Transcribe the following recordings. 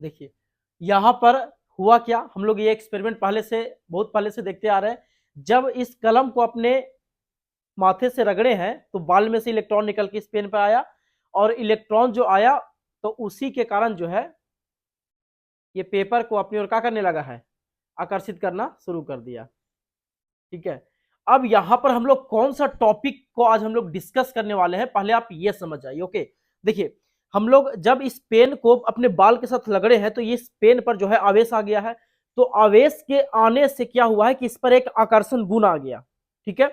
देखिए यहां पर हुआ क्या, हम लोग ये एक्सपेरिमेंट पहले से बहुत पहले से देखते आ रहे हैं। जब इस कलम को अपने माथे से रगड़े हैं तो बाल में से इलेक्ट्रॉन निकल के इस पेन पर आया, और इलेक्ट्रॉन जो आया तो उसी के कारण जो है ये पेपर को अपनी ओर क्या करने लगा है, आकर्षित करना शुरू कर दिया। ठीक है, अब यहां पर हम लोग कौन सा टॉपिक को आज हम लोग डिस्कस करने वाले हैं, पहले आप ये समझ जाइए। ओके, देखिए हम लोग जब इस पेन को अपने बाल के साथ लगड़े हैं तो ये इस पेन पर जो है आवेश आ गया है। तो आवेश के आने से क्या हुआ है कि इस पर एक आकर्षण गुण आ गया। ठीक है,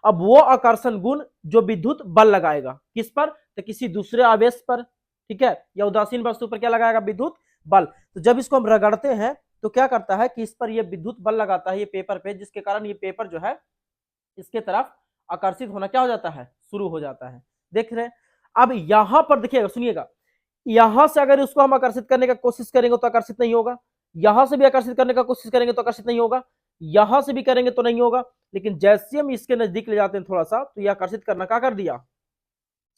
अब वो आकर्षण गुण जो विद्युत बल लगाएगा किस पर, तो किसी दूसरे आवेश पर, ठीक है, या उदासीन वस्तु पर क्या लगाएगा, विद्युत बल। तो जब इसको हम रगड़ते हैं तो क्या करता है कि इस पर ये विद्युत बल लगाता है ये पेपर पे, जिसके कारण ये पेपर जो है इसके तरफ आकर्षित होना क्या हो जाता है, शुरू हो जाता है। देख रहे हैं, अब यहां पर देखिएगा, सुनिएगा, यहां से अगर इसको हम आकर्षित करने का कोशिश करेंगे तो आकर्षित नहीं होगा, यहां से भी आकर्षित करने का कोशिश करेंगे तो आकर्षित नहीं होगा, यहां से भी करेंगे तो नहीं होगा। लेकिन जैसे हम इसके नजदीक ले जाते हैं थोड़ा सा तो ये आकर्षित करना क्या कर दिया,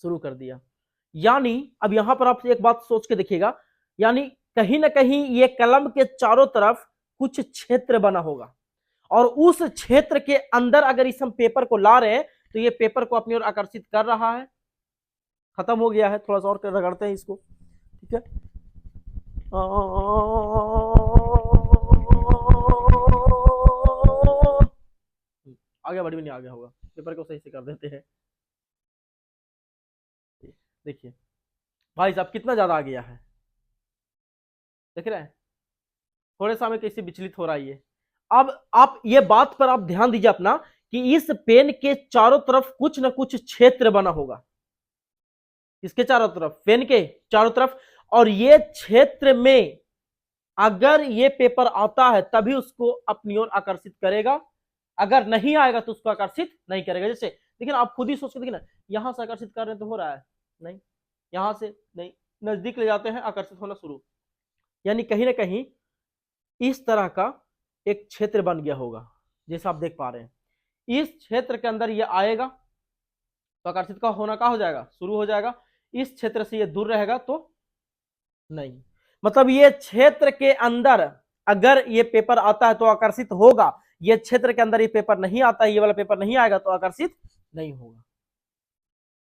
शुरू कर दिया। यानी अब यहां पर आप एक बात सोच के देखिएगा, यानी कहीं ना कहीं ये कलम के चारों तरफ कुछ क्षेत्र बना होगा, और उस क्षेत्र के अंदर अगर इस हम पेपर को ला रहे हैं तो ये पेपर को अपनी ओर आकर्षित कर रहा है। खत्म हो गया है, थोड़ा सा और रगड़ते हैं इसको। ठीक है, आगे बढ़ी भी नहीं, आ गया होगा, पेपर को सही से कर देते हैं। देखिए भाई साहब कितना ज्यादा आ गया है, देख रहे हैं, थोड़े समय कैसे विचलित हो रहा है ये। अब आप ये बात पर आप ध्यान दीजिए अपना कि इस पेन के चारों तरफ कुछ ना कुछ क्षेत्र बना होगा, इसके चारों तरफ, पेन के चारों तरफ, और ये क्षेत्र में अगर ये पेपर आता है तभी उसको अपनी ओर आकर्षित करेगा, अगर नहीं आएगा तो उसको आकर्षित नहीं करेगा। जैसे लेकिन आप खुद ही सोच के देखिए ना, यहां से आकर्षित कर रहे तो हो रहा है नहीं, यहां से नहीं, नजदीक ले जाते हैं आकर्षित होना शुरू। यानी कहीं ना कहीं इस तरह का एक क्षेत्र बन गया होगा, जैसा आप देख पा रहे हैं। इस क्षेत्र के अंदर ये आएगा तो आकर्षित का होना क्या हो जाएगा, शुरू हो जाएगा। इस क्षेत्र से ये दूर रहेगा तो नहीं, मतलब ये क्षेत्र के अंदर अगर ये पेपर आता है तो आकर्षित होगा, ये क्षेत्र के अंदर ये पेपर नहीं आता है, ये वाला पेपर नहीं आएगा तो आकर्षित नहीं होगा।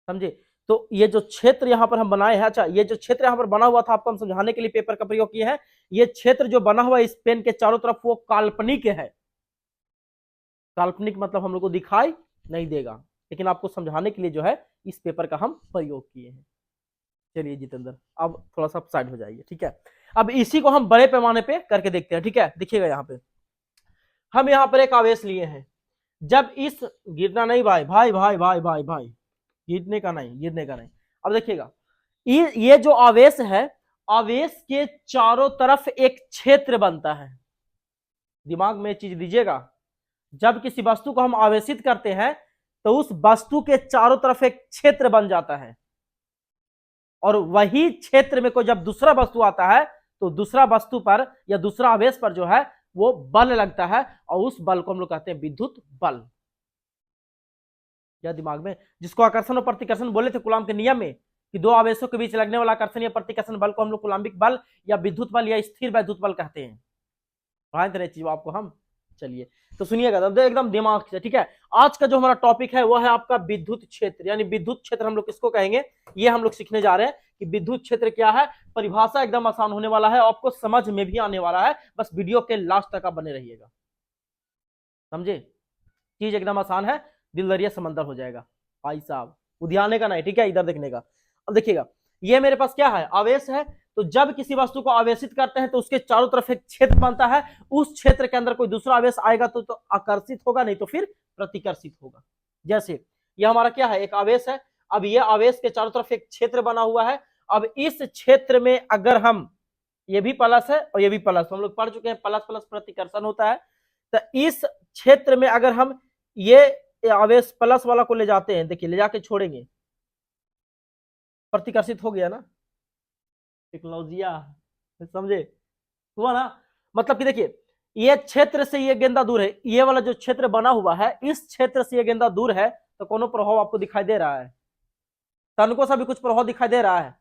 समझे, तो ये जो क्षेत्र यहां पर हम बनाए हैं, अच्छा ये जो क्षेत्र यहां पर बना हुआ था आपको हम समझाने के लिए पेपर का प्रयोग किया है। ये क्षेत्र जो बना हुआ है इस पेन के चारों तरफ वो काल्पनिक है। काल्पनिक मतलब हम लोग को दिखाई नहीं देगा, लेकिन आपको समझाने के लिए जो है इस पेपर का हम प्रयोग किए हैं। चलिए जितेंद्र, अब थोड़ा सा साइड हो जाइए। ठीक है, अब इसी को हम बड़े पैमाने पे करके देखते हैं। ठीक है, देखिएगा यहाँ पे हम यहाँ पर एक आवेश लिए हैं, जब इस, गिरना नहीं भाई भाई भाई भाई भाई भाई, गिरने का नहीं, गिरने का नहीं। अब देखिएगा ये जो आवेश है, आवेश के चारों तरफ एक क्षेत्र बनता है। दिमाग में चीज दीजिएगा, जब किसी वस्तु को हम आवेशित करते हैं तो उस वस्तु के चारों तरफ एक क्षेत्र बन जाता है, और वही क्षेत्र में कोई जब दूसरा वस्तु आता है तो दूसरा वस्तु पर या दूसरा आवेश पर जो है वो बल लगता है, और उस बल को हम लोग कहते हैं विद्युत बल। या दिमाग में, जिसको आकर्षण और प्रतिकर्षण बोले थे कूलाम के नियम में, कि दो आवेशों के बीच लगने वाला आकर्षण या प्रतिकर्षण बल को हम लोग कूलाम्बिक बल या विद्युत बल या स्थिर वैद्युत बल कहते हैं। पढ़ाए थे चीज आपको हम। चलिए तो सुनिएगा एकदम दिमाग से। ठीक है, आज का जो हमारा टॉपिक है वो है आपका विद्युत क्षेत्र, यानी विद्युत क्षेत्र हम लोग किसको कहेंगे, ये हम लोग सीखने जा रहे हैं कि विद्युत क्षेत्र क्या है। परिभाषा एकदम आसान होने वाला है, आपको समझ में भी आने वाला है, बस वीडियो के लास्ट तक आप बने रहिएगा। समझे, चीज एकदम आसान है, दिल दरिया समंदर हो जाएगा भाई साहब, उधियाने का नहीं, ठीक है, इधर देखने का। अब देखिएगा, ये मेरे पास क्या है, आवेश है। तो जब किसी वस्तु को आवेशित करते हैं तो उसके चारों तरफ एक क्षेत्र बनता है, उस क्षेत्र के अंदर कोई दूसरा आवेश आएगा तो आकर्षित होगा, नहीं तो फिर प्रतिकर्षित होगा। जैसे ये हमारा क्या है, एक आवेश है। अब ये आवेश के चारों तरफ एक क्षेत्र बना हुआ है। अब इस क्षेत्र में अगर हम, ये भी प्लस है और ये भी प्लस, हम लोग पढ़ चुके हैं प्लस प्लस प्रतिकर्षण होता है। तो इस क्षेत्र में अगर हम ये आवेश प्लस वाला को ले जाते हैं, देखिए ले जाके छोड़ेंगे, प्रतिकर्षित हो गया ना, टेक्नोलॉजिया, समझे, हुआ ना। मतलब कि देखिए ये क्षेत्र से ये गेंदा दूर है, ये वाला जो क्षेत्र बना हुआ है इस क्षेत्र से ये गेंदा दूर है, तो कोनो प्रभाव आपको दिखाई दे रहा है, तनको सा भी कुछ प्रभाव दिखाई दे रहा है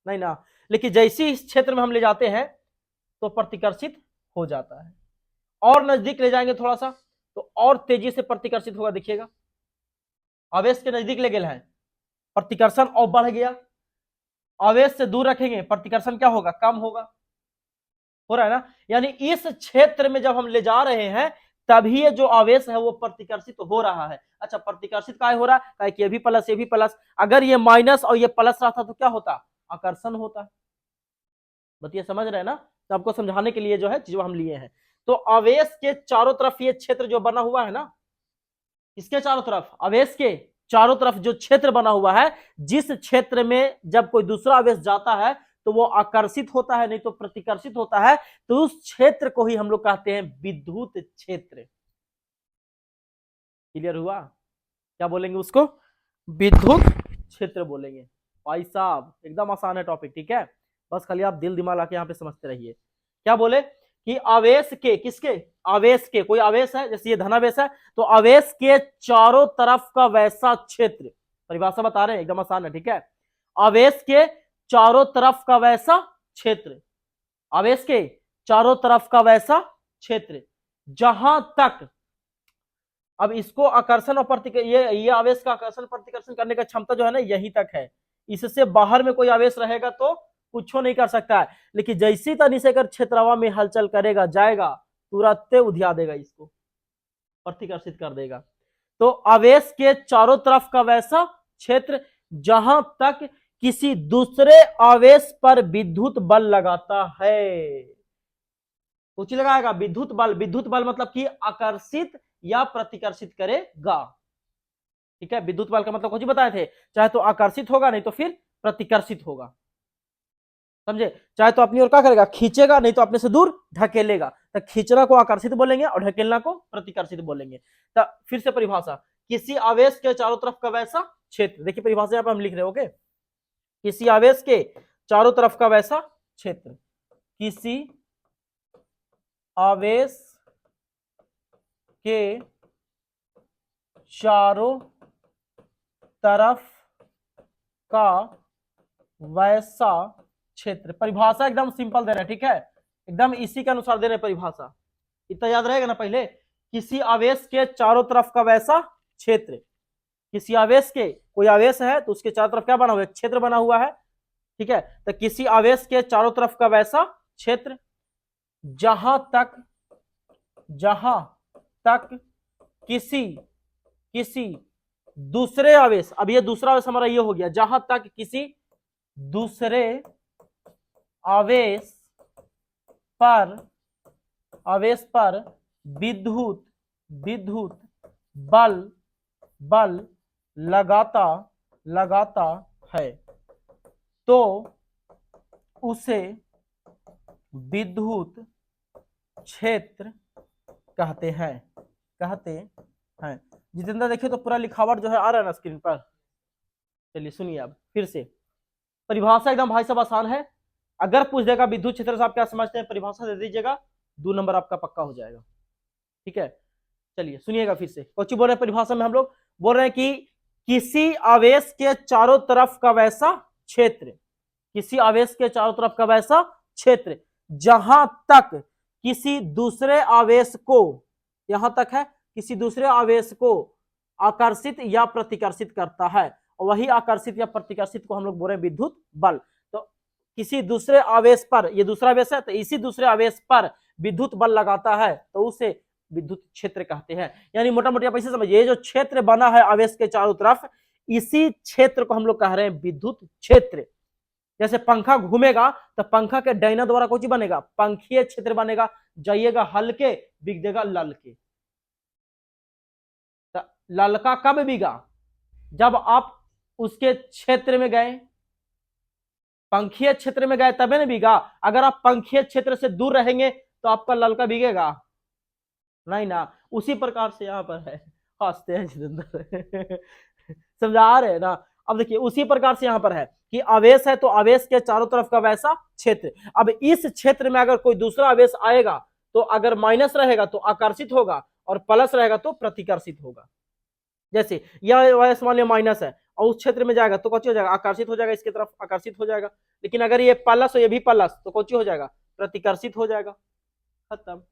नहीं ना। लेकिन जैसे इस क्षेत्र में हम ले जाते हैं तो प्रतिकर्षित हो जाता है। और नजदीक ले जाएंगे थोड़ा सा तो और तेजी से प्रतिकर्षित होगा। देखिएगा आवेश के नजदीक ले गए हैं, प्रतिकर्षण और बढ़ गया। आवेश से दूर रखेंगे, प्रतिकर्षण क्या होगा, कम होगा। हो रहा है ना, यानी इस क्षेत्र में जब हम ले जा रहे हैं तभी ये जो आवेश है वो प्रतिकर्षित हो रहा है। अच्छा, प्रतिकर्षित काय हो रहा है, कि ये भी प्लस ये भी प्लस। अगर ये माइनस और ये प्लस रहता तो क्या होता, आकर्षण होता। बताइए, समझ रहे हैं ना। तो आपको समझाने के लिए जो है चीज हम लिए हैं। तो आवेश के चारों तरफ ये क्षेत्र जो बना हुआ है ना, इसके चारों तरफ, आवेश के चारों तरफ जो क्षेत्र बना हुआ है, जिस क्षेत्र में जब कोई दूसरा आवेश जाता है तो वो आकर्षित होता है, नहीं तो प्रतिकर्षित होता है। तो उस क्षेत्र को ही हम लोग कहते हैं विद्युत क्षेत्र। क्लियर हुआ, क्या बोलेंगे उसको, विद्युत क्षेत्र बोलेंगे। भाई साहब एकदम आसान है टॉपिक, ठीक है, बस खाली आप दिल दिमाग लाके यहाँ पे समझते रहिए। क्या बोले कि आवेश के, किसके, आवेश के, कोई आवेश है जैसे ये धनावेश है तो आवेश के चारों तरफ का वैसा क्षेत्र, परिभाषा बता रहे हैं, एकदम आसान है, ठीक है। आवेश के चारों तरफ का वैसा क्षेत्र, आवेश के चारों तरफ का वैसा क्षेत्र जहां तक, अब इसको आकर्षण और प्रतिकर्षण, ये आवेश का आकर्षण प्रतिकर्षण करने का क्षमता जो है ना यहीं तक है। इससे बाहर में कोई आवेश रहेगा तो कुछ नहीं कर सकता है। लेकिन जैसी तनी से अगर क्षेत्रवा में हलचल करेगा जाएगा, तुरंत उधिया देगा, इसको प्रतिकर्षित कर देगा। तो आवेश के चारों तरफ का वैसा क्षेत्र जहां तक किसी दूसरे आवेश पर विद्युत बल लगाता है। कुछ लगाएगा विद्युत बल, विद्युत बल मतलब कि आकर्षित या प्रतिकर्षित करेगा, ठीक है। विद्युत बल का मतलब कुछ बताए थे, चाहे तो आकर्षित होगा नहीं तो फिर प्रतिकर्षित होगा, समझे। चाहे तो अपनी ओर क्या करेगा, खींचेगा, नहीं तो अपने से दूर ढकेलेगा। तो खींचना को आकर्षित बोलेंगे और ढकेलना को प्रतिकर्षित बोलेंगे। तो फिर से परिभाषा, किसी आवेश के चारों तरफ का वैसा क्षेत्र, देखिए परिभाषा यहाँ पर हम लिख रहे हैं, ओके। किसी आवेश के चारों तरफ का वैसा क्षेत्र, किसी आवेश के चारों तरफ का वैसा क्षेत्र। परिभाषा एकदम सिंपल दे रहे हैं, ठीक है, एकदम इसी के अनुसार दे रहे हैं परिभाषा, इतना याद रहेगा ना। पहले किसी आवेश के चारों तरफ का वैसा क्षेत्र, किसी आवेश के, कोई आवेश है तो उसके चारों तरफ क्या बना हुआ है, क्षेत्र बना हुआ है, ठीक है। तो किसी आवेश के चारों तरफ का वैसा क्षेत्र जहां तक किसी दूसरे आवेश, अब ये दूसरा आवेश हमारा ये हो गया, जहां तक किसी दूसरे आवेश पर विद्युत बल लगाता है तो उसे विद्युत क्षेत्र कहते हैं। जितेंद्र देखिए तो पूरा लिखावट जो है आ रहा है ना स्क्रीन पर। चलिए सुनिए अब फिर से, परिभाषा एकदम भाई साहब आसान है। अगर पूछ देगा विद्युत क्षेत्र से आप क्या समझते हैं, परिभाषा दे दीजिएगा, 2 नंबर आपका पक्का हो जाएगा, ठीक है। चलिए सुनिएगा फिर से, कोची बोल रहे हैं परिभाषा में, हम लोग बोल रहे हैं कि किसी आवेश के चारों तरफ का वैसा क्षेत्र, किसी आवेश के चारों तरफ का वैसा क्षेत्र जहां तक किसी दूसरे आवेश को, यहां तक है, किसी दूसरे आवेश को आकर्षित या प्रतिकर्षित करता है, और वही आकर्षित या प्रतिकर्षित को हम लोग बोल रहे हैं विद्युत बल। तो किसी दूसरे आवेश पर, ये दूसरा आवेश है तो इसी दूसरे आवेश पर विद्युत बल लगाता है तो उसे विद्युत क्षेत्र कहते हैं। यानी मोटा मोटी आप ऐसे समझिए, ये जो क्षेत्र बना है आवेश के चारों तरफ, इसी क्षेत्र को हम लोग कह रहे हैं विद्युत क्षेत्र। जैसे पंखा घूमेगा तो पंखा के डैना द्वारा कुछ बनेगा, पंखीय क्षेत्र बनेगा, जाइएगा हल्के बिग देगा ललके। तो ललका कब बिगा, जब आप उसके क्षेत्र में गए, पंखीय क्षेत्र में गए तबे ना बिगा। अगर आप पंखीय क्षेत्र से दूर रहेंगे तो आपका ललका बिगेगा नहीं ना। उसी प्रकार से यहाँ पर है, हंसते हैं जितेंद्र समझा रहे हैं ना। अब देखिए उसी प्रकार से यहाँ पर है कि आवेश है तो आवेश के चारों तरफ का वैसा क्षेत्र। अब इस क्षेत्र में अगर कोई दूसरा आवेश आएगा तो अगर माइनस रहेगा तो आकर्षित होगा और प्लस रहेगा तो प्रतिकर्षित होगा। जैसे यह आवेश मान लिया माइनस है और उस क्षेत्र में जाएगा तो कौन हो जाएगा, आकर्षित हो जाएगा, इसकी तरफ आकर्षित हो जाएगा। लेकिन अगर ये प्लस हो, ये भी प्लस, तो कौन हो जाएगा, प्रतिकर्षित हो जाएगा, खत्म।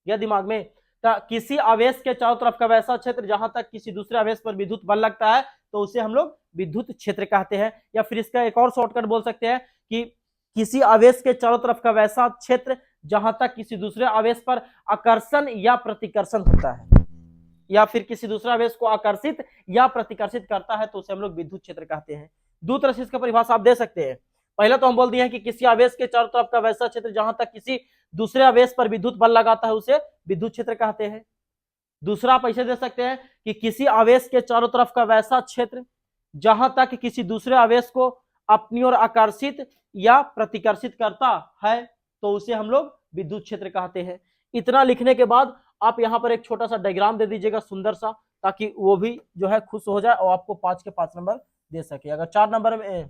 यह दिमाग में, तो किसी आवेश के चारों तरफ का वैसा क्षेत्र जहां तक किसी दूसरे आवेश पर विद्युत बल लगता है तो उसे हम लोग विद्युत क्षेत्र कहते हैं। या फिर इसका एक और शॉर्टकट बोल सकते हैं कि किसी आवेश के चारों तरफ का वैसा क्षेत्र जहां तक किसी दूसरे आवेश पर आकर्षण या प्रतिकर्षण होता है, या फिर किसी दूसरे आवेश को आकर्षित या प्रतिकर्षित करता है तो उसे हम लोग विद्युत क्षेत्र कहते हैं। दो तरह से इसका परिभाषा आप दे सकते हैं। पहला तो हम बोल दिए हैं कि किसी आवेश के चारों तरफ का वैसा क्षेत्र जहां तक किसी दूसरे आवेश पर विद्युत बल लगाता है उसे विद्युत क्षेत्र कहते हैं। दूसरा आप ऐसे दे सकते हैं कि किसी आवेश के चारों तरफ का वैसा क्षेत्र जहां तक किसी दूसरे आवेश को अपनी ओर आकर्षित या प्रतिकर्षित करता है तो उसे हम लोग विद्युत क्षेत्र कहते हैं। इतना लिखने के बाद आप यहाँ पर एक छोटा सा डायग्राम दे दीजिएगा सुंदर सा, ताकि वो भी जो है खुश हो जाए और आपको 5 के 5 नंबर दे सके। अगर 4 नंबर में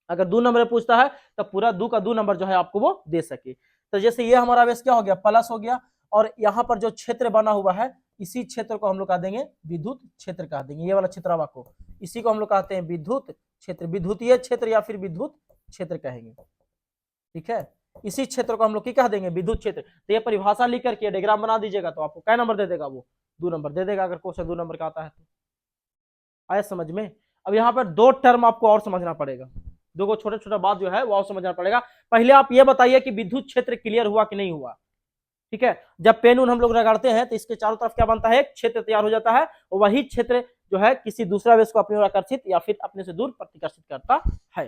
अगर 2 नंबर में पूछता है तो पूरा 2 का 2 नंबर जो है आपको वो दे सके। तो जैसे ये हमारा आवेश क्या हो गया, प्लस हो गया, और यहाँ पर जो क्षेत्र बना हुआ है इसी क्षेत्र को हम लोग कह देंगे विद्युत क्षेत्र कह देंगे। ये वाला क्षेत्र को, इसी को हम लोग कहते हैं विद्युत क्षेत्र, विद्युतीय क्षेत्र या फिर विद्युत क्षेत्र कहेंगे, ठीक है। इसी क्षेत्र को हम लोग क्या कह देंगे, विद्युत क्षेत्र। तो ये परिभाषा लिख करके डायग्राम बना दीजिएगा तो आपको क्या नंबर दे देगा, वो 2 नंबर दे देगा, अगर क्वेश्चन 2 नंबर का आता है तो। आया समझ में। अब यहाँ पर 2 टर्म आपको और समझना पड़ेगा, 2 को छोटा छोटा बात जो है वो और समझना पड़ेगा। पहले आप ये बताइए कि विद्युत क्षेत्र क्लियर हुआ कि नहीं हुआ, ठीक है। जब पेन उन हम लोग रगड़ते हैं तो इसके चारों तरफ क्या बनता है, एक क्षेत्र तैयार हो जाता है, और वही क्षेत्र जो है किसी दूसरे आवेश को अपनी ओर आकर्षित या फिर अपने से दूर प्रतिकर्षित करता है।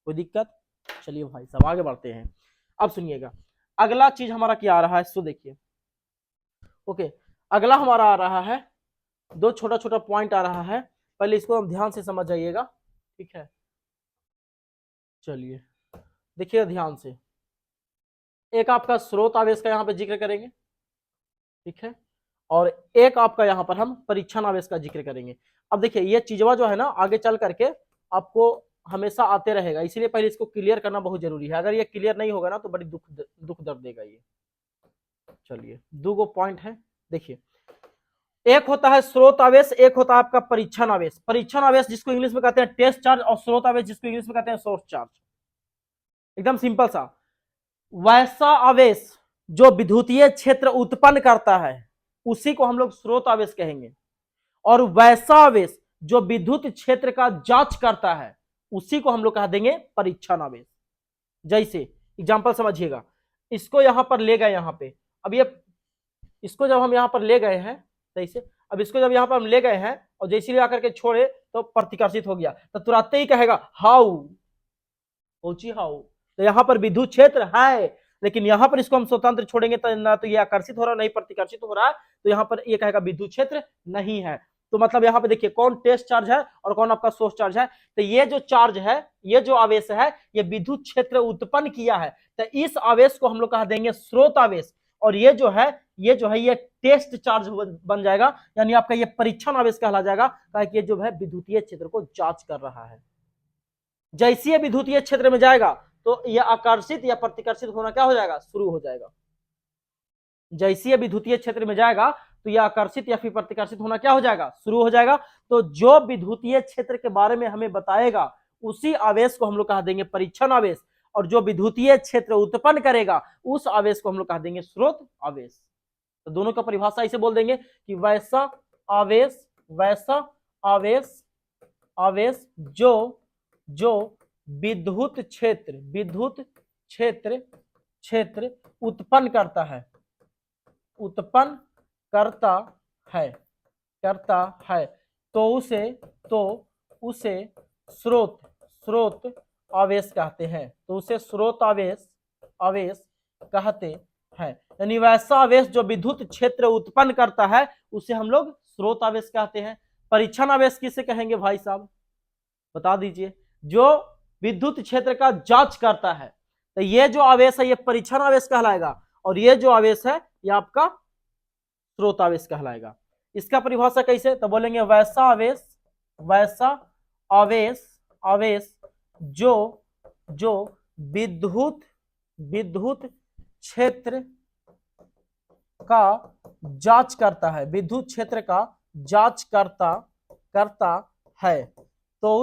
कोई दिक्कत? चलिए भाई साहब आगे बढ़ते हैं। अब सुनिएगा, अगला चीज हमारा क्या आ रहा है, इसको देखिए। ओके, अगला हमारा आ रहा है, 2 छोटा छोटा पॉइंट आ रहा है, पहले इसको हम ध्यान से समझ जाइएगा, ठीक है। चलिए देखिए ध्यान से, एक आपका स्रोत आवेश का यहाँ पे जिक्र करेंगे, ठीक है, और एक आपका यहाँ पर हम परीक्षण आवेश का जिक्र करेंगे। अब देखिए ये चीजवा जो है ना आगे चल करके आपको हमेशा आते रहेगा, इसीलिए पहले इसको क्लियर करना बहुत जरूरी है। अगर ये क्लियर नहीं होगा ना तो बड़ी दुख दर्द देगा ये। चलिए 2 पॉइंट है, देखिए एक होता है स्रोत आवेश, एक होता है आपका परीक्षण आवेश। परीक्षण आवेश जिसको इंग्लिश में कहते हैं टेस्ट चार्ज, और स्रोत आवेश जिसको इंग्लिश में कहते हैं सोर्स चार्ज। एकदम सिंपल सा, वैसा आवेश जो विद्युतीय क्षेत्र उत्पन्न करता है उसी को हम लोग स्रोत आवेश कहेंगे, और वैसा आवेश जो विद्युत क्षेत्र का जांच करता है उसी को हम लोग कह देंगे परीक्षण आवेश। जैसे एग्जांपल समझिएगा, इसको यहां पर ले गए, यहां पे अब ये इसको जब हम यहां पर ले गए हैं, जैसे अब इसको जब यहां पर हम ले गए हैं और जैसे ही आकर के छोड़े तो प्रतिकर्षित हो गया, तो तुरंत ही कहेगा हाउ, हाउ। तो यहां पर विद्युत क्षेत्र है, लेकिन यहां पर इसको हम स्वतंत्र छोड़ेंगे तो ना तो ये आकर्षित हो रहा है नहीं प्रतिकर्षित हो रहा है, तो यहां पर ये कहेगा विद्युत क्षेत्र नहीं है। तो मतलब यहाँ पे देखिए कौन टेस्ट चार्ज है और कौन आपका सोर्स चार्ज है। तो ये जो चार्ज है, ये जो आवेश है, ये विद्युत क्षेत्र उत्पन्न किया है, तो इस आवेश को हम लोग कह देंगे स्रोत आवेश, और ये जो है ये टेस्ट चार्ज बन जाएगा, यानी आपका ये परीक्षण आवेश कहला जाएगा, ताकि ये जो है विद्युतीय क्षेत्र को जांच कर रहा है। जैसे ये विद्युतीय क्षेत्र में जाएगा तो ये आकर्षित या प्रतिकर्षित होना क्या हो जाएगा, शुरू हो जाएगा। जैसे ये विद्युतीय क्षेत्र में जाएगा तो यह आकर्षित या फिर प्रतिकर्षित होना क्या हो जाएगा, शुरू हो जाएगा। तो जो विद्युतीय क्षेत्र के बारे में हमें बताएगा उसी आवेश को हम लोग कह देंगे परीक्षण आवेश, और जो विद्युतीय क्षेत्र उत्पन्न करेगा उस आवेश को हम लोग कह देंगे स्रोत आवेश। तो दोनों का परिभाषा इसे बोल देंगे कि वैसा आवेश जो विद्युत क्षेत्र उत्पन्न करता है तो उसे स्रोत आवेश कहते हैं, तो उसे स्रोत आवेश कहते हैं। यानी वैसा आवेश जो विद्युत क्षेत्र उत्पन्न करता है उसे हम लोग स्रोत आवेश कहते हैं। परीक्षण आवेश किसे कहेंगे भाई साहब, बता दीजिए। जो विद्युत क्षेत्र का जांच करता है, तो ये जो आवेश है ये परीक्षण आवेश कहलाएगा, और ये जो आवेश है ये आपका स्रोत आवेश कहलाएगा। इसका परिभाषा कैसे, तो बोलेंगे वैसा आवेश जो विद्युत क्षेत्र का जांच करता है, विद्युत क्षेत्र का जांच करता है तो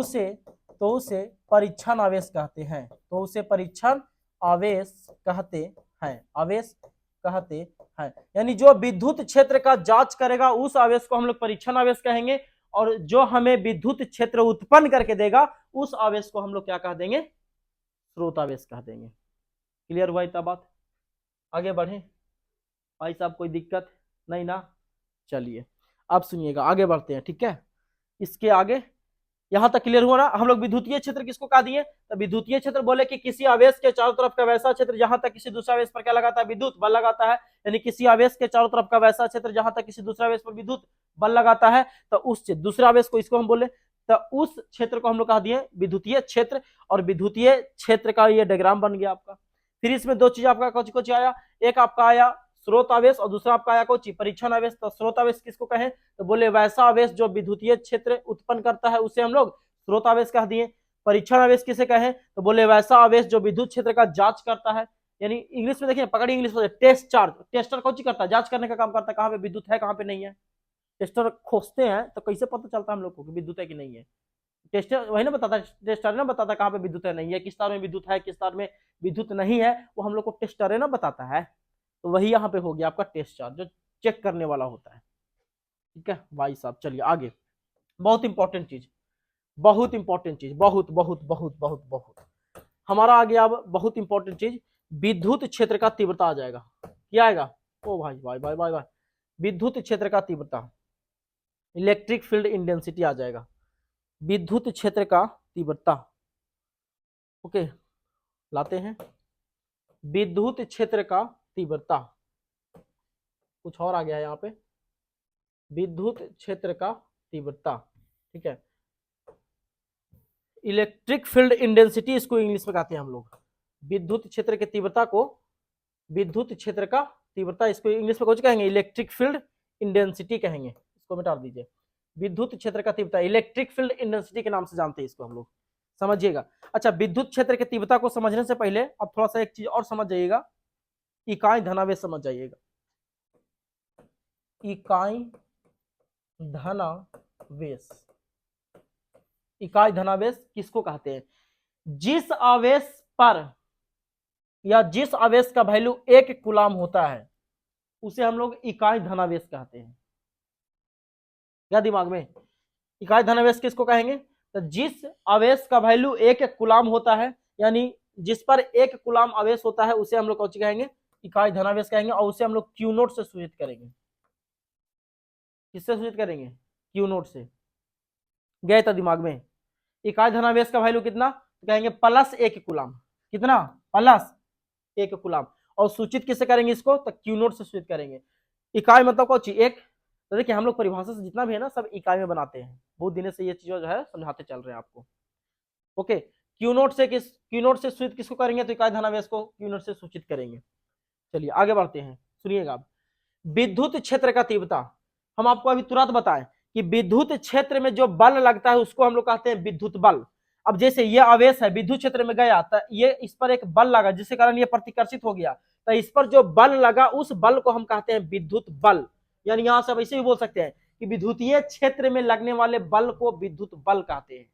उसे परीक्षण आवेश कहते हैं, तो उसे परीक्षण आवेश कहते हैं, आवेश कहते हैं। यानी जो विद्युत क्षेत्र का जांच करेगा उस आवेश को हम लोग परीक्षण आवेश कहेंगे, और जो हमें विद्युत क्षेत्र उत्पन्न करके देगा उस आवेश को हम लोग क्या कह देंगे, स्रोत आवेश कह देंगे। क्लियर हुआ इतना बात? आगे बढ़े भाई साहब, कोई दिक्कत नहीं ना? चलिए अब सुनिएगा, आगे बढ़ते हैं, ठीक है। इसके आगे यहां तक क्लियर हुआ ना? हम लोग विद्युतीय क्षेत्र किसको कहा दिए? तो विद्युतीय क्षेत्र बोले कि किसी आवेश के चारों तरफ का वैसा क्षेत्र जहां तक किसी दूसरे आवेश पर क्या लगाता है, विद्युत बल लगाता है। यानी किसी आवेश के चारों तरफ का वैसा क्षेत्र जहां तक किसी दूसरे आवेश पर विद्युत बल लगाता है, तो उस दूसरे आवेश को, इसको हम बोले, तो उस क्षेत्र को हम लोग कहा दिए विद्युतीय क्षेत्र। और विद्युतीय क्षेत्र का ये डायग्राम बन गया आपका। फिर इसमें दो चीज आपका कुछ कुछ आया, एक आपका आया स्रोत आवेश और दूसरा आपका आया कोची, परीक्षण आवेश। तो स्रोत आवेश किसको कहें? तो बोले वैसा आवेश जो विद्युतीय क्षेत्र उत्पन्न करता है उसे हम लोग स्रोत आवेश कह दिए। परीक्षण आवेश किसे कहें? तो बोले वैसा आवेश जो विद्युत क्षेत्र का जांच करता है। यानी इंग्लिश में देखिए, पकड़ी इंग्लिश में, टेस्ट चार्ज। टेस्टर कौन सी करता है? जांच करने का काम करता है, कहाँ पे विद्युत है कहाँ पे नहीं है। टेस्टर खोजते हैं तो कैसे पता चलता है हम लोग को कि विद्युत है कि नहीं है? टेस्टर वही ना बताता है, टेस्टर ना बताता है कहाँ पे विद्युत है नहीं है, किस तार में विद्युत है किस तार में विद्युत नहीं है, वो हम लोग को टेस्टर ना बताता है। तो वही यहाँ पे हो गया आपका टेस्ट चार्ज, जो चेक करने वाला होता है। ठीक है भाई साहब, चलिए आगे। बहुत इंपॉर्टेंट चीज, बहुत इंपॉर्टेंट चीज, बहुत बहुत बहुत बहुत बहुत हमारा आ गया अब बहुत इंपॉर्टेंट चीज, विद्युत क्षेत्र का तीव्रता आ जाएगा। क्या आएगा? ओ भाई भाई भाई भाई भाई, विद्युत क्षेत्र का तीव्रता, इलेक्ट्रिक फील्ड इंटेंसिटी आ जाएगा। विद्युत क्षेत्र का तीव्रता, ओके, लाते हैं विद्युत क्षेत्र का तीव्रता। कुछ और आ गया है यहाँ पे, विद्युत क्षेत्र का तीव्रता, ठीक है। इलेक्ट्रिक फील्ड इंटेंसिटी इसको इंग्लिश में कहते हैं हम लोग। विद्युत क्षेत्र की तीव्रता को, विद्युत क्षेत्र का तीव्रता, इसको इंग्लिश में कुछ कहेंगे, इलेक्ट्रिक फील्ड इंटेंसिटी कहेंगे। इसको मिटा दीजिए, विद्युत क्षेत्र का तीव्रता, इलेक्ट्रिक फील्ड इंटेंसिटी के नाम से जानते हैं इसको हम लोग, समझिएगा। अच्छा, विद्युत क्षेत्र की तीव्रता को समझने से पहले अब थोड़ा सा एक चीज और समझ जाइएगा, इकाई धनावेश समझ जाइएगा। इकाई धनावेश, इकाई धनावेश किसको कहते हैं? जिस आवेश पर या जिस आवेश का वैल्यू 1 कूलाम होता है उसे हम लोग इकाई धनावेश कहते हैं। क्या दिमाग में? इकाई धनावेश किसको कहेंगे? तो जिस आवेश का वैल्यू 1 कूलाम होता है, यानी जिस पर 1 कूलाम आवेश होता है उसे हम लोग कौन कहेंगे? इकाई धनावेश कहेंगे। और उसे हम लोग क्यू नोट से सूचित करेंगे। किससे सूचित करेंगे? क्यू नोट से। गए तो दिमाग में? इकाई धनावेश का वैल्यू कितना? तो कहेंगे +1 कूलाम। कितना? +1 कूलाम। और सूचित किससे करेंगे इसको? तो क्यू नोट से सूचित करेंगे। इकाई मतलब कौन सी? 1। तो देखिए हम लोग परिभाषा से जितना भी है ना सब इकाई में बनाते हैं, बहुत दिनों से ये चीज जो है समझाते चल रहे हैं आपको। ओके, क्यू नोट से सूचित किसको करेंगे? तो इकाई धनावेश को क्यू नोट से सूचित करेंगे। चलिए आगे बढ़ते हैं, सुनिएगा आप। विद्युत क्षेत्र का तीव्रता, हम आपको अभी तुरंत बताएं कि विद्युत क्षेत्र में जो बल लगता है उसको हम लोग कहते हैं विद्युत बल। अब जैसे ये आवेश है विद्युत क्षेत्र में गया, तो ये इस पर एक बल लगा जिसके कारण ये प्रतिकर्षित हो गया, तो इस पर जो बल लगा उस बल को हम कहते हैं विद्युत बल। यानी यहां से ऐसे भी बोल सकते हैं कि विद्युतीय क्षेत्र में लगने वाले बल को विद्युत बल कहते हैं।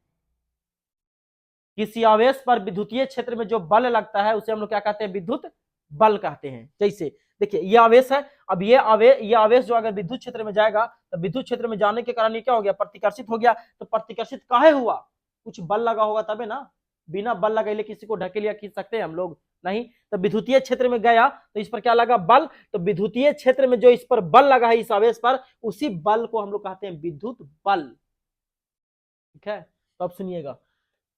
किसी आवेश पर विद्युतीय क्षेत्र में जो बल लगता है उसे हम लोग क्या कहते हैं? विद्युत बल कहते हैं। जैसे देखिए ये आवेश है, अब ये आवेश जो अगर विद्युत क्षेत्र में जाएगा तो विद्युत क्षेत्र में जाने के कारण ये क्या हो गया? प्रतिकर्षित हो गया। तो प्रतिकर्षित काहे हुआ? कुछ बल लगा होगा तबे ना। बिना बल लगाए किसी को ढकेल या खींच सकते हैं हम लोग? नहीं। तो विद्युतीय क्षेत्र में गया तो इस पर क्या लगा? बल। तो विद्युतीय क्षेत्र में जो इस पर बल लगा है इस आवेश पर, उसी बल को हम लोग कहते हैं विद्युत बल। ठीक है, तो अब सुनिएगा,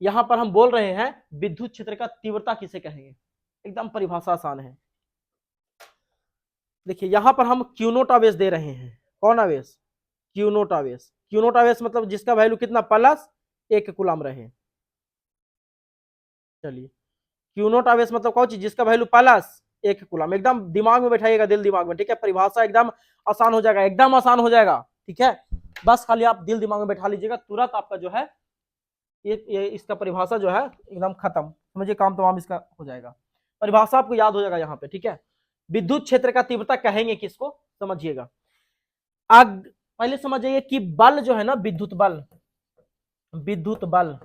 यहां पर हम बोल रहे हैं विद्युत क्षेत्र का तीव्रता किसे कहेंगे? एकदम परिभाषा आसान है। देखिए यहां पर हम क्यू नोट आवेश दे रहे हैं। कौन आवेश? क्यू नोट आवेश। क्यू नोट आवेश मतलब जिसका वैल्यू कितना? +1 कूलाम रहे। चलिए, क्यू नोट आवेश मतलब कौन चीज? जिसका वैल्यू +1 कूलाम। एकदम दिमाग में बैठाइएगा, दिल दिमाग में, ठीक है। परिभाषा एकदम आसान हो जाएगा, एकदम आसान हो जाएगा, ठीक है। बस खाली आप दिल दिमाग में बैठा लीजिएगा, तुरंत आपका जो है ये इसका परिभाषा जो है एकदम खत्म, समझिए, काम तमाम इसका हो जाएगा। परिभाषा आपको याद हो जाएगा यहाँ पे, ठीक है। विद्युत क्षेत्र का तीव्रता कहेंगे किसको? समझिएगा। आग पहले समझ जाइए कि बल जो है ना, विद्युत बल, विद्युत बल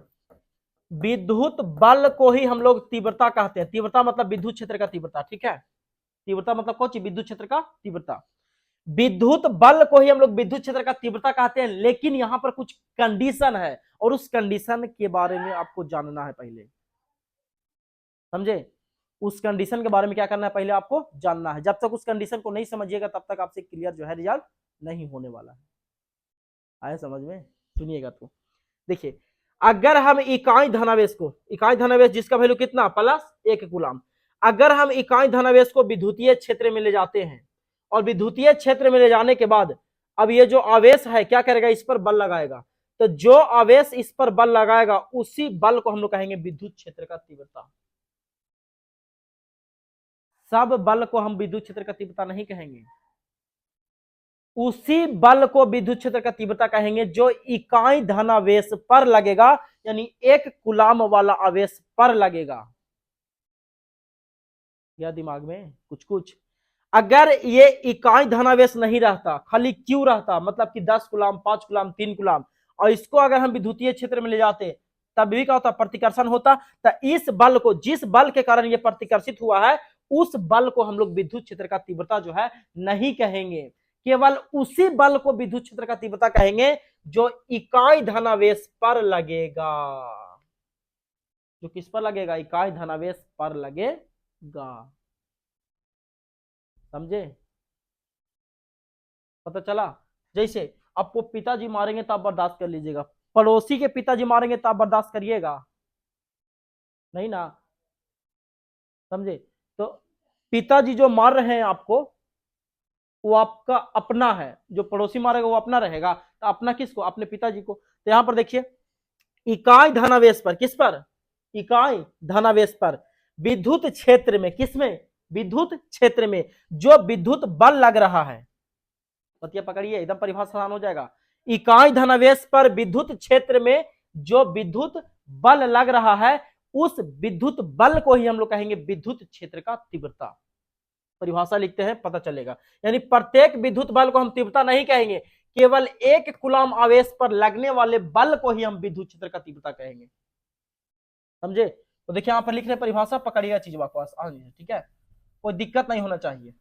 विद्युत बल को ही हम लोग तीव्रता कहते हैं। तीव्रता मतलब विद्युत क्षेत्र का तीव्रता, ठीक है। तीव्रता मतलब कौन सी? विद्युत क्षेत्र का तीव्रता। विद्युत बल को ही हम लोग विद्युत क्षेत्र का तीव्रता कहते हैं, लेकिन यहां पर कुछ कंडीशन है और उस कंडीशन के बारे में आपको जानना है पहले, समझे। उस कंडीशन के बारे में क्या करना है, पहले आपको जानना है। जब तक उस कंडीशन को नहीं समझिएगा तब तक आपसे क्लियर जो है रिजल्ट नहीं होने वाला है। आया समझ में? सुनिएगा तो देखिए, अगर हम इकाई धनावेश को, इकाई धनावेश जिसका वैल्यू कितना +1 कूलम, अगर हम इकाई धनावेश को विद्युतीय क्षेत्र में ले जाते हैं और विद्युतीय क्षेत्र में ले जाने के बाद अब ये जो आवेश है क्या करेगा, इस पर बल लगाएगा। तो जो आवेश इस पर बल लगाएगा उसी बल को हम लोग कहेंगे विद्युत क्षेत्र का तीव्रता। सब बल को हम विद्युत क्षेत्र का तीव्रता नहीं कहेंगे, उसी बल को विद्युत क्षेत्र का तीव्रता कहेंगे जो इकाई धनावेश पर लगेगा, यानी 1 कूलम वाला आवेश पर लगेगा। या दिमाग में कुछ कुछ। अगर ये इकाई धनावेश नहीं रहता, खाली क्यू रहता, मतलब कि 10 कूलम, 5 कूलम, 3 कूलम, और इसको अगर हम विद्युतीय क्षेत्र में ले जाते तब भी क्या होता, प्रतिकर्षण होता। तो इस बल को, जिस बल के कारण ये प्रतिकर्षित हुआ है, उस बल को हम लोग विद्युत क्षेत्र का तीव्रता जो है नहीं कहेंगे। केवल उसी बल को विद्युत क्षेत्र का तीव्रता कहेंगे जो इकाई धनावेश पर लगेगा। जो किस पर लगेगा, इकाई धनावेश पर लगेगा। समझे? पता चला? जैसे आपको पिताजी मारेंगे तो आप बर्दाश्त कर लीजिएगा, पड़ोसी के पिताजी मारेंगे तो आप बर्दाश्त करिएगा नहीं ना, समझे। तो पिताजी जो मार रहे हैं आपको वो आपका अपना है, जो पड़ोसी मारेगा वो अपना रहेगा, तो अपना किसको, अपने पिताजी को। तो यहां पर देखिए, इकाई धनावेश पर, किस पर, इकाई धनावेश पर विद्युत क्षेत्र में, किसमें, विद्युत क्षेत्र में जो विद्युत बल लग रहा है, बतिया पकड़िए एकदम परिभाषा आसान हो जाएगा। इकाई धनावेश पर विद्युत क्षेत्र में जो विद्युत बल लग रहा है उस विद्युत बल को ही हम लोग कहेंगे विद्युत क्षेत्र का तीव्रता। परिभाषा लिखते हैं पता चलेगा। यानी प्रत्येक विद्युत बल को हम तीव्रता नहीं कहेंगे, केवल 1 कूलम आवेश पर लगने वाले बल को ही हम विद्युत क्षेत्र का तीव्रता कहेंगे। समझे? तो देखिए यहां पर लिख रहे परिभाषा, पकड़िएगा चीज वापस, ठीक है, कोई दिक्कत नहीं होना चाहिए।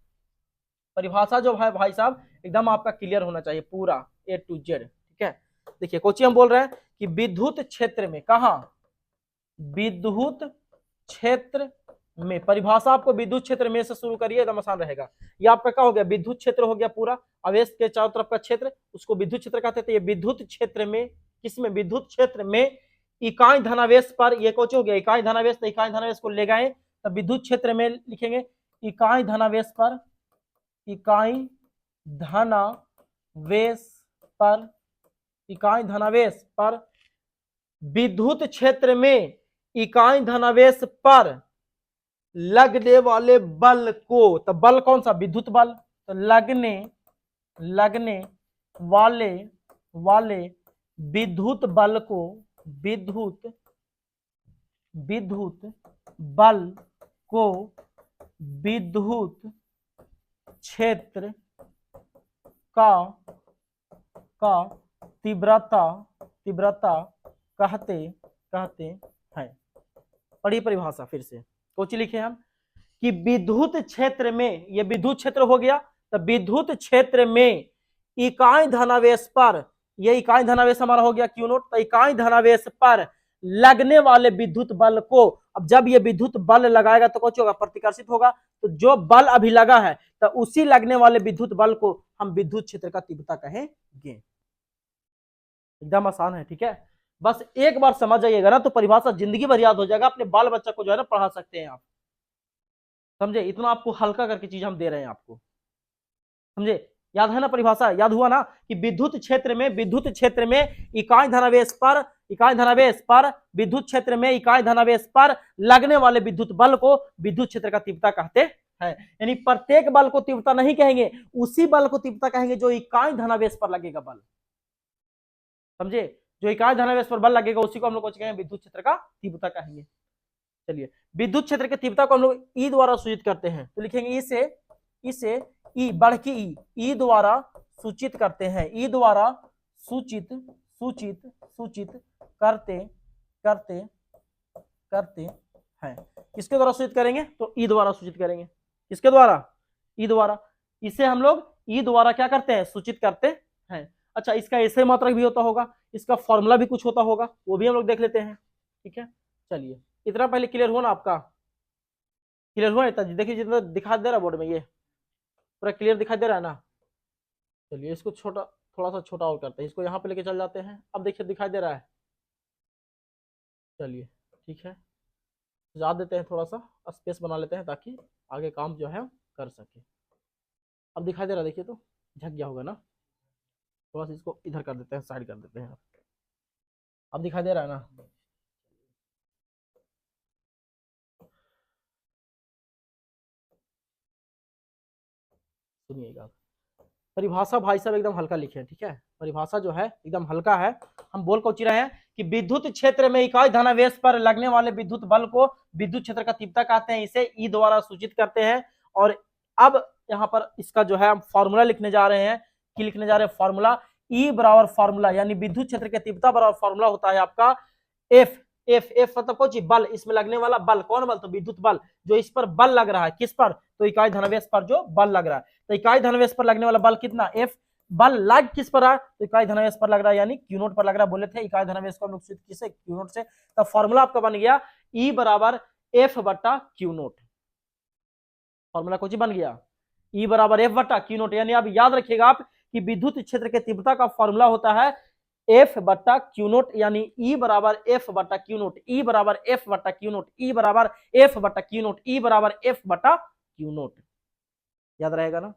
परिभाषा जो है भाई साहब एकदम आपका क्लियर होना चाहिए पूरा A to Z, ठीक है। देखिए कोची हम बोल रहे हैं कि विद्युत क्षेत्र में, कहा, विद्युत क्षेत्र में, परिभाषा आपको विद्युत क्षेत्र में से शुरू करिए, एकदम आसान रहेगा। ये आपका क्या हो गया, विद्युत क्षेत्र हो गया पूरा, आवेश के चारों तरफ का क्षेत्र, उसको विद्युत क्षेत्र कहते थे। ये विद्युत क्षेत्र में, किसमें, विद्युत क्षेत्र में इकाई धनावेश पर, ये कोच हो गया इकाई धनावेश, तो इकाई धनावेश को ले गए तो विद्युत क्षेत्र में लिखेंगे इकाई धनावेश पर, इकाई धनावेश पर, इकाई धनावेश पर विद्युत क्षेत्र में इकाई धनावेश पर लगने वाले बल को, तो बल कौन सा, विद्युत बल, तो लगने वाले विद्युत बल को, विद्युत बल को विद्युत क्षेत्र का तीव्रता कहते हैं। पढ़िए परिभाषा फिर से, कोची लिखे हम कि विद्युत क्षेत्र में, ये विद्युत क्षेत्र हो गया, तो विद्युत क्षेत्र में इकाई धनावेश पर, ये इकाई धनावेश हमारा हो गया Q0, तो इकाई धनावेश पर लगने वाले विद्युत बल को, अब जब ये विद्युत बल लगाएगा तो कुछ होगा, प्रतिकर्षित होगा, तो जो बल अभी लगा है तो उसी लगने वाले विद्युत बल को हम विद्युत क्षेत्र का तीव्रता कहेंगे। एकदम आसान है, ठीक है। बस एक बार समझ जाइएगा ना तो परिभाषा जिंदगी भर याद हो जाएगा, अपने बाल बच्चा को जो है ना पढ़ा सकते हैं आप। समझे? इतना आपको हल्का करके चीज हम दे रहे हैं आपको, समझे। याद है ना परिभाषा, याद हुआ ना कि विद्युत क्षेत्र में, विद्युत क्षेत्र में इकाई धनावेश पर, इकाई धनावेश पर विद्युत क्षेत्र में इकाई धनावेश पर लगने वाले विद्युत बल को विद्युत क्षेत्र का तीव्रता कहते हैं। यानी प्रत्येक बल को तीव्रता नहीं कहेंगे, उसी बल को तीव्रता कहेंगे जो इकाई धनावेश पर लगेगा बल। समझे? जो इकाई धनावेश पर बल लगेगा उसी को हम लोग कहेंगे विद्युत क्षेत्र का तीव्रता कहेंगे। चलिए, विद्युत क्षेत्र की तीव्रता को हम लोग ई द्वारा सूचित करते हैं, तो लिखेंगे इसे ई, बढ़ की ई द्वारा सूचित करते हैं, ई द्वारा सूचित करते करते हैं। किसके द्वारा सूचित करेंगे? तो ई द्वारा सूचित करेंगे। किसके द्वारा? ई द्वारा। इसे हम लोग ई द्वारा क्या करते हैं? सूचित करते हैं। अच्छा, इसका ऐसे मात्रक भी होता होगा, इसका फॉर्मूला भी कुछ होता होगा, वो भी हम लोग देख लेते हैं। ठीक है, चलिए इतना पहले क्लियर हुआ ना आपका? क्लियर हुआ इतना? देखिए जितना दिखा दे रहा बोर्ड में, ये पूरा क्लियर दिखाई दे रहा है ना? चलिए इसको छोटा, थोड़ा सा छोटा और करते हैं, इसको यहाँ पे लेके चल जाते हैं। अब देखिए दिखाई दे रहा है? चलिए ठीक है, सजा देते हैं, थोड़ा सा स्पेस बना लेते हैं ताकि आगे काम जो है कर सके। अब दिखाई दे रहा है? देखिए तो झक गया होगा ना? थोड़ा सा इसको इधर कर देते हैं, साइड कर देते हैं। अब दिखाई दे रहा है ना? सुनिएगा, परिभाषा भाई साहब एकदम हल्का लिखे हैं। ठीक है, परिभाषा जो है एकदम हल्का है। हम बोल कौची रहे हैं कि विद्युत क्षेत्र में इकाई धनावेश पर लगने वाले विद्युत बल को विद्युत क्षेत्र का तीव्रता कहते हैं, इसे ई द्वारा सूचित करते हैं। और अब यहाँ पर इसका जो है हम फॉर्मूला लिखने जा रहे हैं। कि लिखने जा रहे हैं? फॉर्मूला ई बराबर फॉर्मूला, यानी विद्युत क्षेत्र के तीव्रता बराबर फॉर्मूला होता है आपका एफ। एफ मतलब कौन चीज? बल। इसमें लगने वाला बल, कौन बल? तो विद्युत बल। जो इस पर बल लग रहा है, किस पर? तो इकाई धनावेश पर जो बल लग रहा है। तो इकाई धनावेश पर लगने वाला बल कितना? एफ। बल लग किस पर है? तो इकाई धनावेश पर लग रहा है, यानी क्यू नोट पर लग रहा है। बोले थे इकाई धनावेश को हम लोग किससे? क्यू नोट से। तो फॉर्मूला आपका बन गया ई बराबर एफ बटा क्यू नोट। फॉर्मूला कुछ बन गया ई बराबर एफ बटा क्यू नोट। यानी आप याद रखिएगा आप कि विद्युत क्षेत्र के तीव्रता का फॉर्मूला होता है एफ बटा क्यू नोट, यानी ई बराबर एफ बटा क्यू नोट। ई बराबर एफ बटा क्यू नोट। ई बराबर एफ बटा क्यू नोट। ई बराबर एफ बटा क्यू नोट। याद रहेगा ना?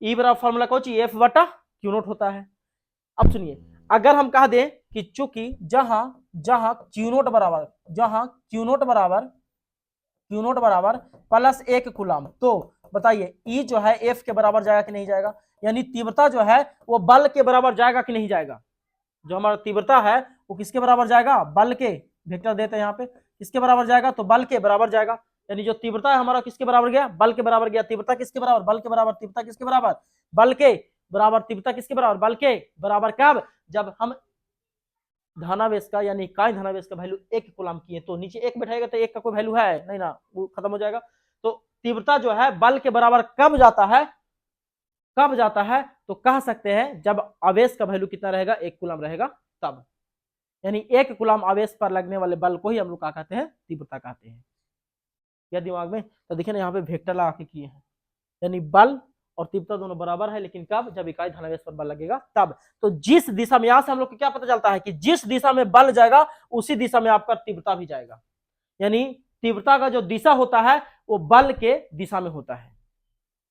ई बराबर फॉर्मूला कौन? एफ बटा क्यू नोट होता है। अब सुनिए, अगर हम कह दें कि चूंकि जहां जहां क्यू नोट बराबर, जहां क्यू नोट बराबर प्लस 1 कूलम, तो बताइए ई जो है एफ के बराबर जाएगा कि नहीं जाएगा? यानी तीव्रता जो है वो बल के बराबर जाएगा कि नहीं जाएगा? जो हमारा तीव्रता है वो किसके बराबर जाएगा? बल के। वेक्टर देते हैं यहाँ पे, किसके बराबर जाएगा? तो बल के बराबर जाएगा। यानी जो तीव्रता है हमारा किसके बराबर गया? बल के बराबर गया। तीव्रता किसके बराबर? बल के बराबर। तीव्रता किसके बराबर? बल के बराबर। तीव्रता किसके बराबर? बल के बराबर। कब? जब हम धनावेश का यानी इकाई धनावेश का वैल्यू 1 कूलम किए, तो नीचे 1 बैठाएगा तो 1 का कोई वैल्यू है नहीं ना, वो खत्म हो जाएगा। तो तीव्रता जो है बल के बराबर कब जाता है? कब जाता है? तो कह सकते हैं जब आवेश का वैल्यू कितना रहेगा? 1 कूलम रहेगा तब। यानी 1 कूलम आवेश पर लगने वाले बल को ही हम लोग क्या कहते हैं? तीव्रता कहते हैं। या दिमाग में? तो देखिए ना यहाँ पे वेक्टर लगा के किए हैं, यानी बल और तीव्रता दोनों बराबर है, लेकिन कब? जब इकाई धनावेश पर बल लगेगा तब। तो जिस दिशा में, यहां से हम लोग को क्या पता चलता है कि जिस दिशा में बल जाएगा उसी दिशा में आपका तीव्रता भी जाएगा। यानी तीव्रता का जो दिशा होता है वो बल के दिशा में होता है।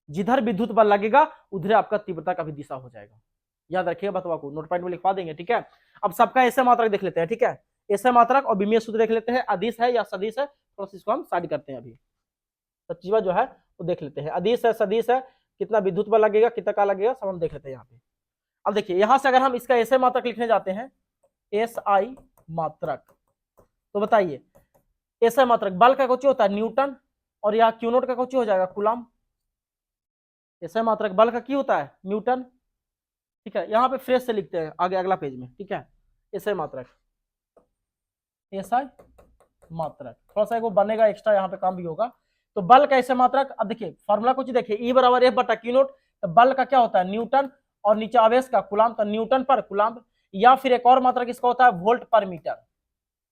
जिधर विद्युत बल लगेगा उधर आपका तीव्रता का भी दिशा हो जाएगा। याद रखिएगा बतवा को, नोट पॉइंट में लिखवा देंगे। ठीक है, अब सबका ऐसे मात्रक देख लेते हैं। ठीक है, ऐसे मात्रक और विमीय सूत्र देख लेते हैं। अदिश है या सदिश है, थोड़ा सा इसको हम साइड करते हैं। अभी सचिवा जो है वो देख लेते हैं। अदिश है, सदिश है, कितना विद्युत बल लगेगा, कितना का लगेगा, सब हम देख लेते हैं यहाँ पे। अब देखिए यहां से अगर हम इसका ऐसे मात्रक लिखने जाते हैं, एस आई मात्रक, तो बताइए ऐसा मात्रक बल का कुछ होता है? न्यूटन। और यहाँ क्यू नोट का कुछ हो जाएगा? कूलम। ऐसा मात्रक बल का क्या होता है? न्यूटन। ठीक है, यहाँ पे फ्रेश से लिखते हैं आगे अगला पेज में। ठीक है, ऐसा मात्रक, ऐसा मात्रक थोड़ा सा वो बनेगा एक्स्ट्रा, यहाँ पे काम भी होगा। तो बल का ऐसे मात्रक, अब देखिए फॉर्मूला कुछ देखिए, ई बराबर एफ बटा क्यू नोट। तो बल का क्या होता है? न्यूटन, और नीचे आवेश का कूलम, तो न्यूटन पर कूलम। या फिर एक और मात्रक इसका होता है वोल्ट पर मीटर।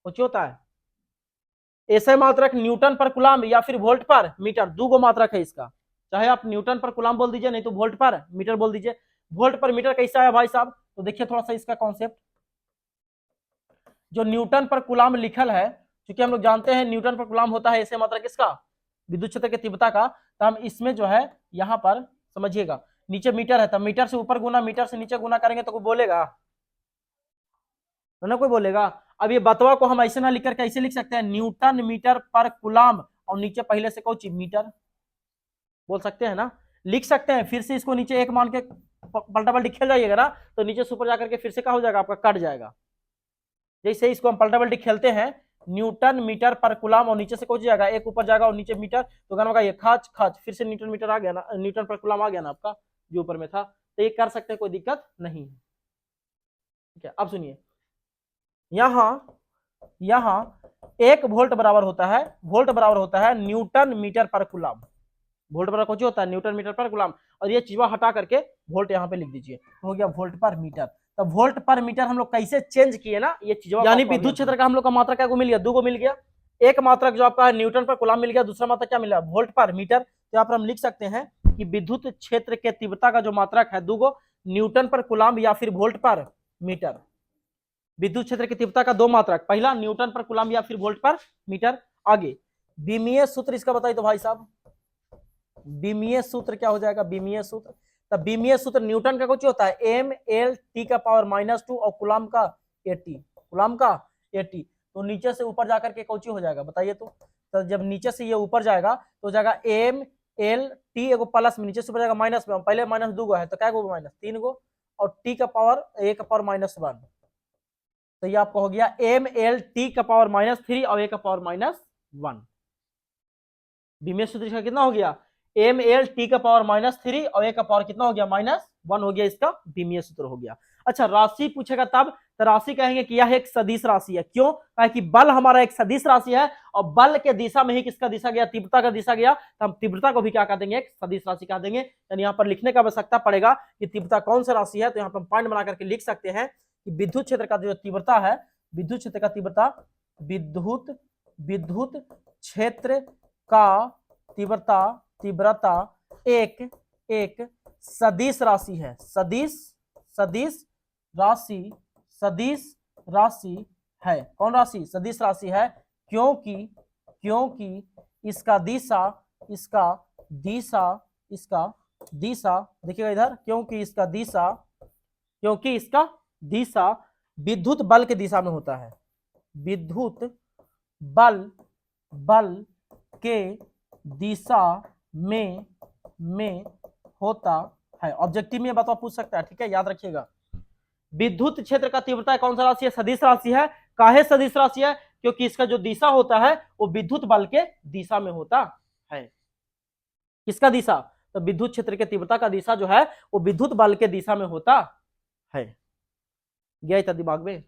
कुछ होता है ऐसे मात्रक न्यूटन पर कूलम या फिर वोल्ट पर मीटर, दो गो मात्रक है इसका। चाहे आप न्यूटन पर कूलम बोल दीजिए, नहीं तो वोल्ट पर मीटर बोल दीजिए। वोल्ट पर मीटर कैसा है भाई साहब? तो देखिए थोड़ा सा इसका कॉन्सेप्ट, जो न्यूटन पर कूलम लिखल है, क्योंकि हम लोग जानते हैं न्यूटन पर कूलम होता है ऐसे मात्रक किसका? विद्युत क्षेत्र की तीव्रता का। तो हम इसमें जो है यहाँ पर समझिएगा, नीचे मीटर है तो मीटर से ऊपर गुना, मीटर से नीचे गुना करेंगे तो कोई बोलेगा ना? कोई बोलेगा? अब ये बतवा को हम ऐसे ना लिख कर कैसे लिख सकते हैं? न्यूटन मीटर पर कूलम, और नीचे पहले से कौन चीज? मीटर बोल सकते हैं ना? लिख सकते हैं। फिर से इसको नीचे एक मान के पलटा पलटी खेल जाइएगा ना, तो नीचे से ऊपर जाकर के फिर से क्या हो जाएगा? आपका कट जाएगा। जैसे इसको हम पलटा पलटी खेलते हैं, न्यूटन मीटर पर कूलम, और नीचे से कुछ जाएगा, एक ऊपर जाएगा और नीचे मीटर, तो गाना का ये खाच खाच, फिर से न्यूटन मीटर आ गया ना, न्यूटन पर कूलम आ गया ना आपका जो ऊपर में था। तो ये कर सकते हैं, कोई दिक्कत नहीं है। ठीक है, अब सुनिए, यहां यहाँ 1 वोल्ट बराबर होता है न्यूटन मीटर पर कूलम। वोल्ट बराबर कुछ होता है न्यूटन मीटर पर कूलम, और ये चीज हटा करके वोल्ट यहाँ पे लिख दीजिए, हो गया वोल्ट पर मीटर। तो वोल्ट पर मीटर हम लोग कैसे चेंज किए ना, ये चीज यानी विद्युत क्षेत्र का हम लोग का मात्रा क्या को मिल गया, 2 को मिल गया। एक मात्रक जो आपका है न्यूटन पर कूलम मिल गया, दूसरा मात्रक क्या मिला, वोल्ट पर मीटर। तो यहाँ पर हम लिख सकते हैं कि विद्युत क्षेत्र के तीव्रता का जो मात्रक है 2 न्यूटन पर कूलम या फिर वोल्ट पर मीटर। विद्युत क्षेत्र की तीव्रता का 2 मात्रक, पहला न्यूटन पर कूलम या फिर वोल्ट पर मीटर। आगे बीमीय सूत्र इसका बताइए तो भाई साहब, बीमीय सूत्र क्या हो जाएगा, बीमीय सूत्र, तब बीमीय सूत्र न्यूटन का कुछ होता है m/L(T⁻²2) और कूलम का 80, कूलम का 80। तो नीचे से ऊपर जाकर के कौची हो जाएगा बताइए तो जब नीचे से ये ऊपर जाएगा तो हो जाएगा m/L(T) एगो प्लस में, नीचे से ऊपर जाएगा माइनस में, पहले माइनस 2 गो है तो क्या गो माइनस 3 गो, और t का पावर a⁻⁻1। तो ये आपको हो गया m/L(T⁻³ और a⁻⁻1। बीमीय सूत्र का कितना हो गया m/L(T⁻³ और a का पावर कितना हो गया -1 हो गया, इसका बीमीय सूत्र हो गया। अच्छा राशि पूछेगा तब, तो राशि कहेंगे कि यह एक सदिश राशि है। क्यों, कहे कि बल हमारा एक सदिश राशि है और बल के दिशा में ही किसका दिशा गया, तीव्रता का दिशा गया, तो हम तीव्रता को भी क्या कह देंगे, एक सदिश राशि कह देंगे। यानी यहाँ पर लिखने का आवश्यकता पड़ेगा कि तीव्रता कौन सा राशि है, तो यहाँ पर पॉइंट बना करके लिख सकते हैं कि विद्युत क्षेत्र का जो तीव्रता है, विद्युत क्षेत्र का तीव्रता, विद्युत क्षेत्र का तीव्रता एक सदिश राशि है, सदिश राशि है। कौन राशि, सदिश राशि है, क्योंकि इसका दिशा देखिएगा इधर, क्योंकि इसका दिशा विद्युत बल के दिशा में होता है, विद्युत बल के दिशा में होता है। ऑब्जेक्टिव में बात पूछ सकता है, ठीक है, याद रखिएगा। विद्युत क्षेत्र का तीव्रता कौन सा राशि है, सदिश राशि है। काहे सदिश राशि है, क्योंकि इसका जो दिशा होता है वो विद्युत बल के दिशा में होता है। किसका दिशा, तो विद्युत क्षेत्र के तीव्रता का दिशा जो है वो विद्युत बल के दिशा में होता है। गया था दिमाग में,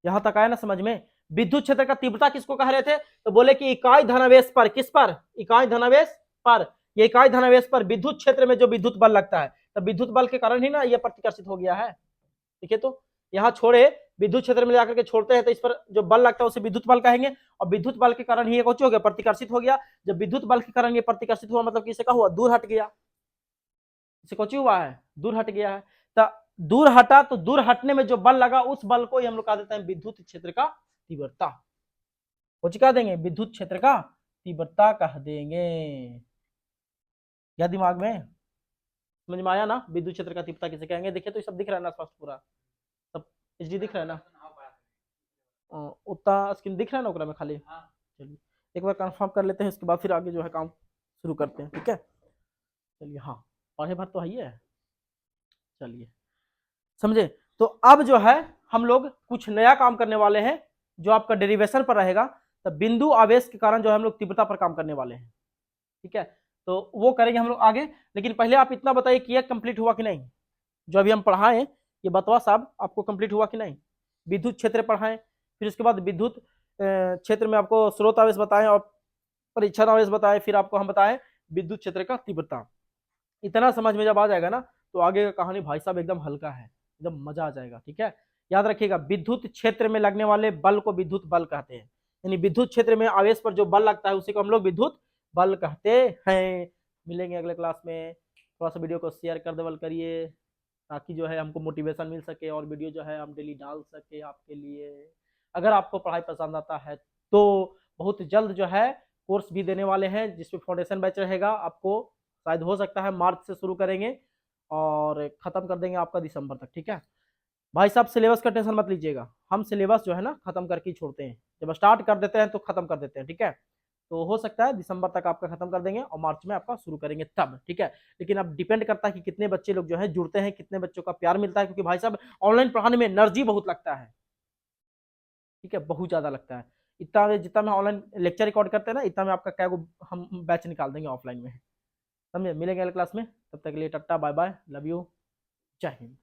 यहां तक आया ना समझ में। विद्युत क्षेत्र का तीव्रता किसको कह रहे थे, तो बोले कि इकाई धनावेश पर, किस पर, इकाई धनावेश पर। ये इकाई धनावेश पर विद्युत क्षेत्र में जो विद्युत बल लगता है, तो विद्युत बल के कारण ही ना ये प्रतिकर्षित हो गया है। ठीक है, तो यहाँ छोड़े विद्युत क्षेत्र में जाकर के छोड़ते हैं तो इस पर जो बल लगता है उसे विद्युत बल कहेंगे, और विद्युत बल के कारण ही ये कुछ हो गया, प्रतिकर्षित हो गया। जब विद्युत बल के कारण ये प्रतिकर्षित हुआ मतलब कि इसे क्या हुआ, दूर हट गया, इसे कुछ हुआ है, दूर हट गया है। तो दूर हटा, तो दूर हटने में जो बल लगा उस बल को ही हम लोग कह देते हैं विद्युत क्षेत्र का तीव्रता। कुछ कह देंगे, विद्युत क्षेत्र का तीव्रता कह देंगे। क्या दिमाग में समझ में आया ना, विद्युत क्षेत्र का तीव्रता किसे कहेंगे। देखिए तो सब दिख रहा है ना स्पष्ट, पूरा सब एचडी दिख रहा है ना, उतना स्क्रीन दिख रहा है ना ओकरा में खाली। चलिए एक बार कंफर्म कर लेते हैं, इसके बाद फिर आगे जो है काम शुरू करते हैं, ठीक है। चलिए हाँ, पढ़े भर तो है, चलिए समझे। तो अब जो है हम लोग कुछ नया काम करने वाले हैं जो आपका डेरिवेशन पर रहेगा। तो बिंदु आवेश के कारण जो है हम लोग तीव्रता पर काम करने वाले हैं, ठीक है। तो वो करेंगे हम लोग आगे, लेकिन पहले आप इतना बताइए कि ये कंप्लीट हुआ कि नहीं, जो अभी हम पढ़ाएं ये बतवा साहब आपको कंप्लीट हुआ कि नहीं। विद्युत क्षेत्र पढ़ाएं, फिर उसके बाद विद्युत क्षेत्र में आपको स्रोत आवेश बताएं और परीक्षण आवेश बताएं, फिर आपको हम बताएं विद्युत क्षेत्र का तीव्रता। इतना समझ में जब आ जाएगा ना तो आगे का कहानी भाई साहब एकदम हल्का है, एकदम मजा आ जाएगा, ठीक है। याद रखिएगा, विद्युत क्षेत्र में लगने वाले बल को विद्युत बल कहते हैं, यानी विद्युत क्षेत्र में आवेश पर जो बल लगता है उसी को हम लोग विद्युत बल कहते हैं। मिलेंगे अगले क्लास में, थोड़ा सा वीडियो को शेयर कर देवल करिए ताकि जो है हमको मोटिवेशन मिल सके और वीडियो जो है हम डेली डाल सके आपके लिए। अगर आपको पढ़ाई पसंद आता है तो बहुत जल्द जो है कोर्स भी देने वाले हैं जिसमें फाउंडेशन बैच रहेगा, आपको शायद हो सकता है मार्च से शुरू करेंगे और खत्म कर देंगे आपका दिसंबर तक, ठीक है। भाई साहब सिलेबस का टेंशन मत लीजिएगा, हम सिलेबस जो है ना खत्म करके ही छोड़ते हैं, जब स्टार्ट कर देते हैं तो खत्म कर देते हैं, ठीक है। तो हो सकता है दिसंबर तक आपका खत्म कर देंगे और मार्च में आपका शुरू करेंगे तब, ठीक है। लेकिन अब डिपेंड करता है कि कितने बच्चे लोग जो है जुड़ते हैं, कितने बच्चों का प्यार मिलता है, क्योंकि भाई साहब ऑनलाइन पढ़ाने में एनर्जी बहुत लगता है, ठीक है, बहुत ज्यादा लगता है। इतना जितना में ऑनलाइन लेक्चर रिकॉर्ड करते हैं ना, इतना में आपका क्या हम बैच निकाल देंगे ऑफलाइन में, समझे। मिलेंगे अगले क्लास में, तब तक के लिए tata bye bye, love you, जय हिंद।